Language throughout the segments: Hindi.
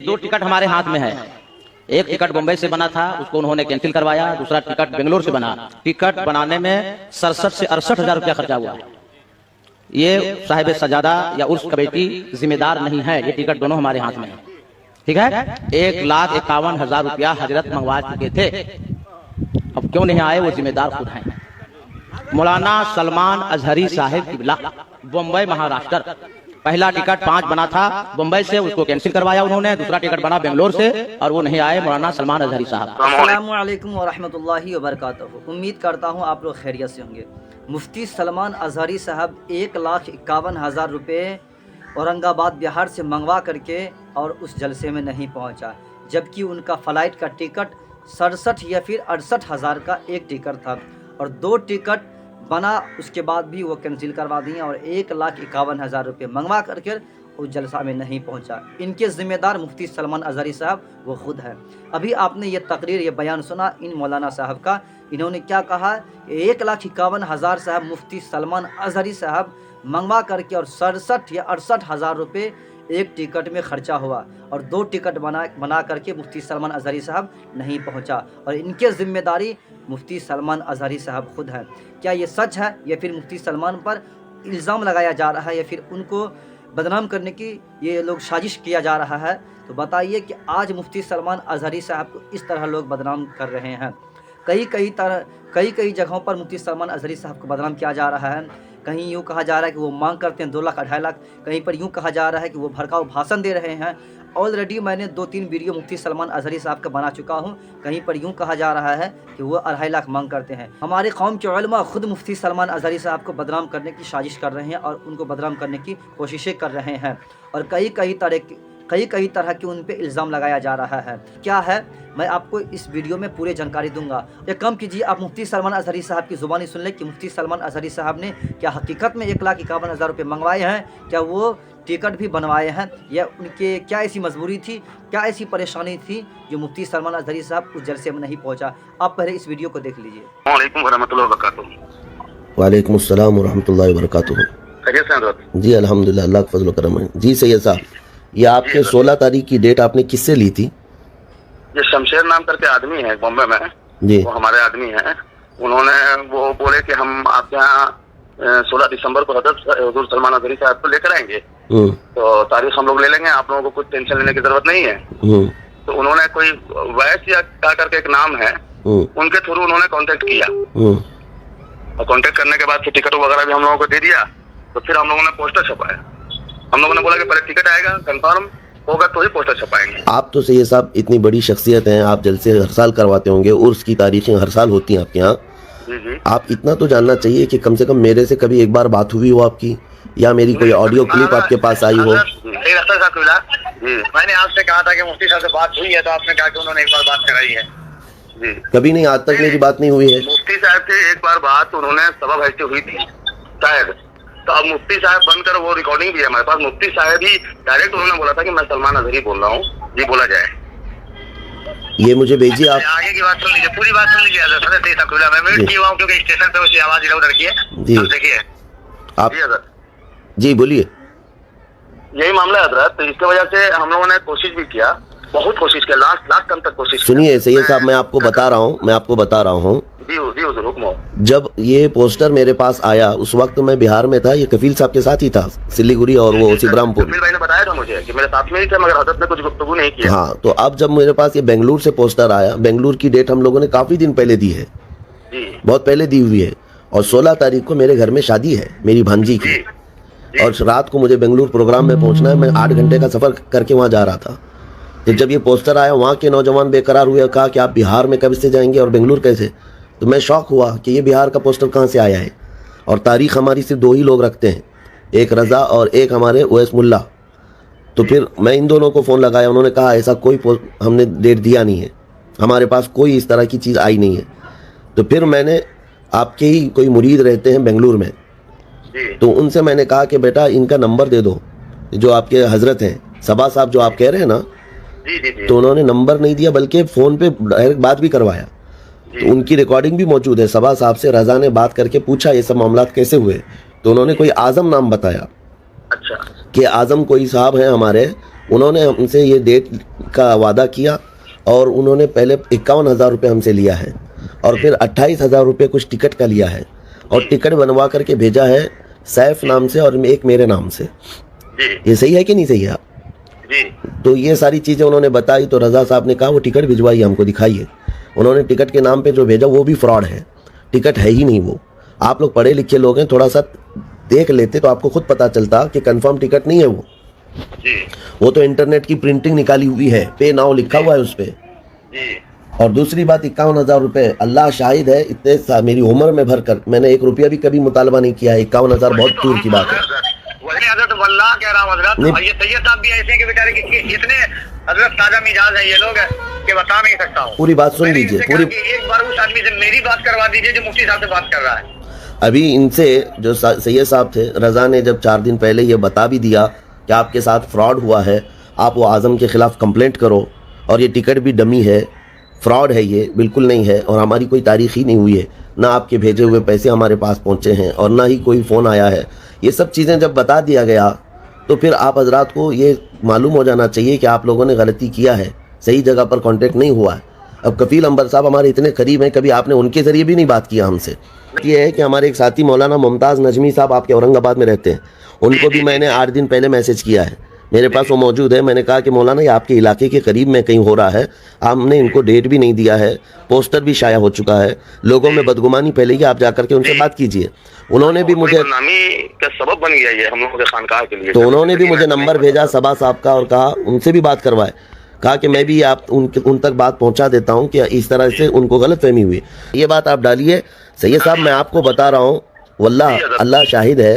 दो टिकट हमारे हाथ में है। एक टिकट बम्बई से बना था, उसको उन्होंने कैंसिल करवाया। दूसरा टिकट बेंगलोर से बना। टिकट बनाने में 67 से 68 हजार रुपया खर्चा हुआ। ये साहिब सजादा या उर्स कमेटी जिम्मेदार नहीं है। ये टिकट दोनों हमारे हाथ में है। ठीक है। 1,51,000 रुपया हजरत मंगवा चुके थे। अब क्यों नहीं आए, वो जिम्मेदार खुद हैं। मौलाना सलमान अजहरी साहिब किबला, बम्बई महाराष्ट्र। पहला टिकट 5 बना था बम्बई से, उसको कैंसिल करवाया उन्होंने। दूसरा टिकट बना बेंगलोर से और वो नहीं आए, मौलाना सलमान अजहरी साहब। अस्सलामु अलैकुम वरहमतुल्लाहि वबरकातुहू। उम्मीद करता हूँ आप लोग खैरियत से होंगे। मुफ्ती सलमान अजहरी साहब 1,51,000 रुपये औरंगाबाद बिहार से मंगवा करके और उस जलसे में नहीं पहुँचा, जबकि उनका फ़्लाइट का टिकट 67 या फिर 68 हज़ार का एक टिकट था और 2 टिकट बना, उसके बाद भी वो कैंसिल करवा दिए और 1,51,000 रुपये मंगवा करके उस जलसा में नहीं पहुंचा। इनके ज़िम्मेदार मुफ्ती सलमान अजहरी साहब वो खुद हैं। अभी आपने ये तकरीर, ये बयान सुना इन मौलाना साहब का। इन्होंने क्या कहा, 1,51,000 साहब मुफ्ती सलमान अजहरी साहब मंगवा करके और 67 या 68 हज़ार रुपये एक टिकट में खर्चा हुआ और 2 टिकट बना करके मुफ्ती सलमान अजहरी साहब नहीं पहुंचा और इनके ज़िम्मेदारी मुफ्ती सलमान अजहरी साहब खुद हैं। क्या ये सच है या फिर मुफ्ती सलमान पर इल्ज़ाम लगाया जा रहा है या फिर उनको बदनाम करने की ये लोग साजिश किया जा रहा है? तो बताइए कि आज मुफ्ती सलमान अजहरी साहब को इस तरह लोग बदनाम कर रहे हैं। कई जगहों पर मुफ्ती सलमान अजहरी साहब को बदनाम किया जा रहा है। कहीं यूँ कहा जा रहा है कि वो मांग करते हैं 2 लाख 2.5 लाख, कहीं पर यूँ कहा जा रहा है कि वो भड़काऊ भाषण दे रहे हैं। ऑलरेडी मैंने 2-3 वीडियो मुफ्ती सलमान अजहरी साहब का बना चुका हूँ। कहीं पर यूँ कहा जा रहा है कि वो 2.5 लाख मांग करते हैं। हमारे कौम के उलमा खुद मुफ्ती सलमान अजहरी साहब को बदनाम करने की साजिश कर रहे हैं और उनको बदनाम करने की कोशिशें कर रहे हैं और कई तरह के उन पे इल्ज़ाम लगाया जा रहा है। क्या है, मैं आपको इस वीडियो में पूरी जानकारी दूंगा। एक काम कीजिए, आप मुफ्ती सलमान अजहरी साहब की ज़ुबानी सुन लें कि मुफ्ती सलमान अजहरी साहब ने क्या हकीकत में 1,51,000 रुपये मंगवाए हैं, क्या वो टिकट भी बनवाए हैं, या उनके क्या ऐसी मजबूरी थी, क्या ऐसी परेशानी थी जो मुफ्ती सलमान अजहरी साहब उस जलसे में नहीं पहुँचा। आप पहले इस वीडियो को देख लीजिए। वालेकुम अस्सलाम वरहमतुल्लाहि वबरकातुहू। जी अल्हम्दुलिल्लाह, अल्लाह का फजल करम है। जी सैयद साहब, ये आपके 16 तारीख की डेट आपने किससे ली थी? ये शमशेर नाम करके आदमी है बॉम्बे में जी, वो हमारे आदमी हैं। उन्होंने वो बोले कि हम आपके यहाँ 16 दिसंबर को हुजूर सलमान अजहरी साहब को लेकर आएंगे, तो तारीख हम लोग ले लेंगे, आप लोगों को कुछ टेंशन लेने की जरूरत नहीं है। तो उन्होंने कोई वैस या क्या करके एक नाम है, उनके थ्रू उन्होंने कांटेक्ट किया और कांटेक्ट करने के बाद फिर टिकट वगैरह भी हम लोगों को दे दिया। तो फिर हम लोगों ने पोस्टर छपाया। हम लोगों ने बोला कि पहले टिकट आएगा, कंफर्म होगा तो ही पोस्टर छपाएंगे। आप तो सैयद साहब इतनी बड़ी शख्सियत हैं, आप जलसे हर साल करवाते होंगे, उर्स की तारीखें हर साल होती हैं आपके यहाँ। जी। आप इतना तो जानना चाहिए कि कम से कम मेरे से कभी एक बार बात हुई हो आपकी, या मेरी कोई ऑडियो क्लिप आपके पास आई हो। मैंने आपसे कहा था कि मुफ्ती साहब से बात हुई है, तो आपने कहा कि उन्होंने एक बार बात कराई है। जी, कभी नहीं, आज तक मेरी बात नहीं हुई है। मुफ्ती साहब से एक बार बात उन्होंने सभा भर से हुई थी शायद, तो अब मुफ्ती साहब बनकर वो रिकॉर्डिंग भी है हमारे पास। मुफ्ती साहब ही डायरेक्ट उन्होंने बोला था कि मैं सलमान अजहरी बोल रहा हूँ, जी बोला जाए। ये मुझे भेजिए आप। आगे की बात सुन लीजिए, पूरी बात सुन लीजिए। मैं म्यूट किया हुआ क्योंकि स्टेशन पे उसकी आवाज इधर उधर की है। जी देखिए आप जी बोलिए। यही मामला है हजरत, तो इसकी वजह से हम लोगों ने कोशिश भी किया, बहुत कोशिश किया, लास्ट टर्म तक कोशिश। सुनिए सैयद साहब, मैं आपको बता रहा हूँ जब ये पोस्टर मेरे पास आया उस वक्त मैं बिहार में था, ये कफील साहब के साथ ही था, सिलीगुड़ी और वो सिब्रामपुर। कफील भाई ने बताया था मुझे कि मेरे साथ में ही थे, मगर हजरत ने कुछ गुफ्तगू नहीं किया। हाँ, तो अब जब मेरे पास ये बेंगलुरु से पोस्टर आया, बेंगलुरु की डेट हम लोगों ने काफी दिन पहले दी है, बहुत पहले दी हुई है, और 16 तारीख को मेरे घर में शादी है मेरी भांजी की, और रात को मुझे बेंगलुरु प्रोग्राम में पहुंचना है। मैं 8 घंटे का सफर करके वहाँ जा रहा था। तो जब ये पोस्टर आया, वहाँ के नौजवान बेकरार हुए, कहा कि आप बिहार में कब से जाएंगे और बेंगलुरु कैसे? तो मैं शौक हुआ कि ये बिहार का पोस्टर कहाँ से आया है, और तारीख हमारी सिर्फ 2 ही लोग रखते हैं, एक रज़ा और एक हमारे ओएस मुल्ला। तो फिर मैं इन दोनों को फ़ोन लगाया, उन्होंने कहा ऐसा कोई हमने डेट दिया नहीं है, हमारे पास कोई इस तरह की चीज़ आई नहीं है। तो फिर मैंने, आपके ही कोई मुरीद रहते हैं बेंगलुरु में, तो उनसे मैंने कहा कि बेटा इनका नंबर दे दो, जो आपके हजरत हैं सबा साहब जो आप कह रहे हैं ना। तो उन्होंने नंबर नहीं दिया, बल्कि फ़ोन पे डायरेक्ट बात भी करवाया। तो उनकी रिकॉर्डिंग भी मौजूद है। सबा साहब से रज़ा ने बात करके पूछा ये सब मामला कैसे हुए, तो उन्होंने कोई आज़म नाम बताया। अच्छा। कि आज़म कोई साहब हैं हमारे, उन्होंने हमसे ये डेट का वादा किया और उन्होंने पहले 51,000 रुपये हमसे लिया है और फिर 28,000 रुपये कुछ टिकट का लिया है और टिकट बनवा करके भेजा है सैफ नाम से और एक मेरे नाम से। ये सही है कि नहीं सही है आप? तो ये सारी चीज़ें उन्होंने बताई तो रज़ा साहब ने कहा वो टिकट भिजवाइए, हमको दिखाइए। उन्होंने टिकट के नाम पे जो भेजा वो भी फ्रॉड है, टिकट है ही नहीं वो। आप लोग पढ़े लिखे लोग हैं, थोड़ा सा देख लेते तो आपको खुद पता चलता कि कंफर्म टिकट नहीं है वो। वो तो इंटरनेट की प्रिंटिंग निकाली हुई है, पे नाउ लिखा हुआ है उस पे। और दूसरी बात 51,000 रुपये, अल्लाह शाहिद है, इतने मेरी उम्र में भर कर मैंने 1 रुपया भी कभी मुतालबा नहीं किया है। 51,000 बहुत दूर की बात है। कह रहा हूँ हजरत, ये सैयद साहब भी ऐसे हैं कि बेचारे इतने हजरत ताजा मिजाज है ये लोग कि बता नहीं सकता हूँ। पूरी बात सुन लीजिए, पूरी एक बार उस आदमी से मेरी बात करवा दीजिए जो मुफ्ती साहब से बात कर रहा है। अभी इनसे जो सैयद साहब थे, रज़ा ने जब 4 दिन पहले ये बता भी दिया कि आपके साथ फ्रॉड हुआ है, आप वो आज़म के ख़िलाफ़ कंप्लेंट करो और ये टिकट भी डमी है, फ्रॉड है, ये बिल्कुल नहीं है और हमारी कोई तारीख़ ही नहीं हुई है, ना आपके भेजे हुए पैसे हमारे पास पहुँचे हैं और ना ही कोई फ़ोन आया है। ये सब चीज़ें जब बता दिया गया तो फिर आप हजरात को ये मालूम हो जाना चाहिए कि आप लोगों ने गलती किया है, सही जगह पर कांटेक्ट नहीं हुआ है। अब कफील अंबर साहब हमारे इतने करीब हैं, कभी आपने उनके ज़रिए भी नहीं बात किया हमसे। ये है कि हमारे एक साथी मौलाना मुमताज़ नजमी साहब आपके औरंगाबाद में रहते हैं, उनको भी मैंने 8 दिन पहले मैसेज किया है, मेरे पास वो मौजूद है। मैंने कहा कि मौलाना ये आपके इलाके के करीब में कहीं हो रहा है, हमने इनको डेट भी नहीं दिया है, पोस्टर भी शाया हो चुका है, लोगों में बदगुमानी फैलेगी, आप जाकर के उनसे बात कीजिए। उन्होंने भी मुझे का सबब बन गया ये हम लोगों के खानकाह के लिए। तो उन्होंने भी मुझे नंबर भेजा सबा साहब का और कहा उनसे भी बात करवाए, कहा कि मैं भी आप उन तक बात पहुंचा देता हूं कि इस तरह से उनको गलतफहमी हुई। ये बात आप डालिए सैयद साहब, मैं आपको बता रहा हूँ, वल्लाह अल्लाह शाहिद है,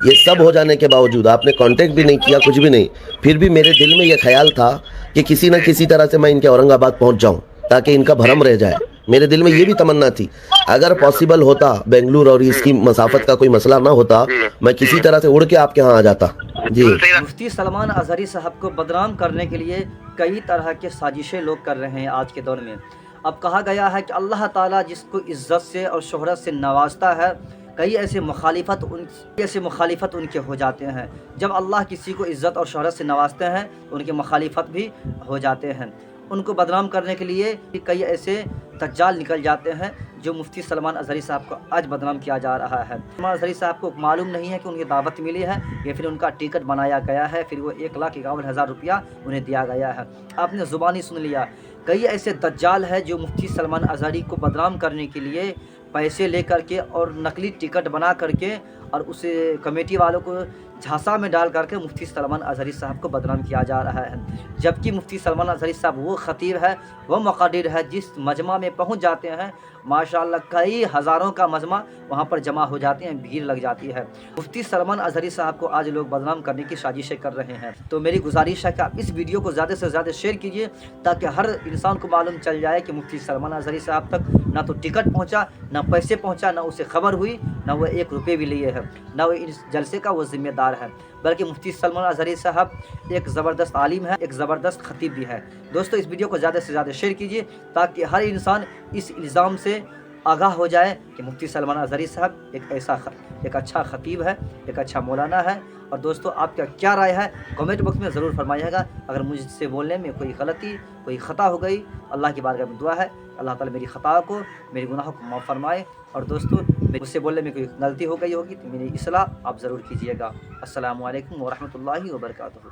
ये सब हो जाने के बावजूद आपने कांटेक्ट भी नहीं किया, कुछ भी नहीं, फिर भी मेरे दिल में ये ख्याल था कि किसी न किसी तरह से मैं इनके औरंगाबाद पहुंच जाऊं ताकि इनका भरम रह जाए। मेरे दिल में ये भी तमन्ना थी, अगर पॉसिबल होता बेंगलुरु और इसकी मसाफत का कोई मसला ना होता, मैं किसी तरह से उड़ के आपके यहाँ आ जाता। जी, मुफ्ती सलमान अजहरी साहब को बदनाम करने के लिए कई तरह के साजिशें लोग कर रहे हैं आज के दौर में। अब कहा गया है कि अल्लाह ताला जिसको इज़्ज़त से और शोहरत से नवाजता है, कई ऐसे मुखालिफत उनके हो जाते हैं। जब अल्लाह किसी को इज़्ज़त और शोहरत से नवाजते हैं तो उनके मुखालिफत भी हो जाते हैं। उनको बदनाम करने के लिए कई ऐसे दज्जाल निकल जाते हैं जो मुफ्ती सलमान अजहरी साहब को आज बदनाम किया जा रहा है। सलमान अजहरी साहब को मालूम नहीं है कि उनकी दावत मिली है या फिर उनका टिकट बनाया गया है, फिर वो 1,51,000 रुपया उन्हें दिया गया है। आपने ज़ुबानी सुन लिया, कई ऐसे दज्जाल है जो मुफ्ती सलमान अजहरी को बदनाम करने के लिए पैसे ले करके और नकली टिकट बना करके और उसे कमेटी वालों को झांसा में डाल करके मुफ्ती सलमान अजहरी साहब को बदनाम किया जा रहा है। जबकि मुफ्ती सलमान अजहरी साहब वो ख़तीब है, वो मुक़द्दिर है, जिस मजमा में पहुंच जाते हैं माशाअल्लाह कई हज़ारों का मजमा वहां पर जमा हो जाते हैं, भीड़ लग जाती है। मुफ्ती सलमान अजहरी साहब को आज लोग बदनाम करने की साजिशें कर रहे हैं। तो मेरी गुजारिश है कि आप इस वीडियो को ज़्यादा से ज़्यादा शेयर कीजिए ताकि हर इंसान को मालूम चल जाए कि मुफ्ती सलमान अजहरी साहब तक ना तो टिकट पहुँचा, ना पैसे पहुँचा, ना उसे खबर हुई, ना वो 1 रुपये भी लिए है, ना वो इस जलसे का वो जिम्मेदार है। बल्कि मुफ्ती सलमान अजहरी साहब एक ज़बरदस्त आलिम है, एक ज़बरदस्त ख़तीब भी है। दोस्तों इस वीडियो को ज़्यादा से ज़्यादा शेयर कीजिए ताकि हर इंसान इस इल्ज़ाम से आगाह हो जाए कि मुफ्ती सलमान अजहरी साहब एक अच्छा ख़तीब है, एक अच्छा मौलाना है। और दोस्तों आपका क्या राय है कमेंट बॉक्स में ज़रूर फरमाइएगा। अगर मुझसे बोलने में कोई गलती, कोई ख़ता हो गई, अल्लाह की बारगाह में दुआ है अल्लाह ताला मेरी ख़ता को, मेरे गुनाहों को माफ़ फरमाए। और दोस्तों मुझसे बोलने में कोई गलती हो गई होगी तो मेरी इस्लाह आप ज़रूर कीजिएगा। अस्सलामु अलैकुम व रहमतुल्लाहि व बरकातुहू।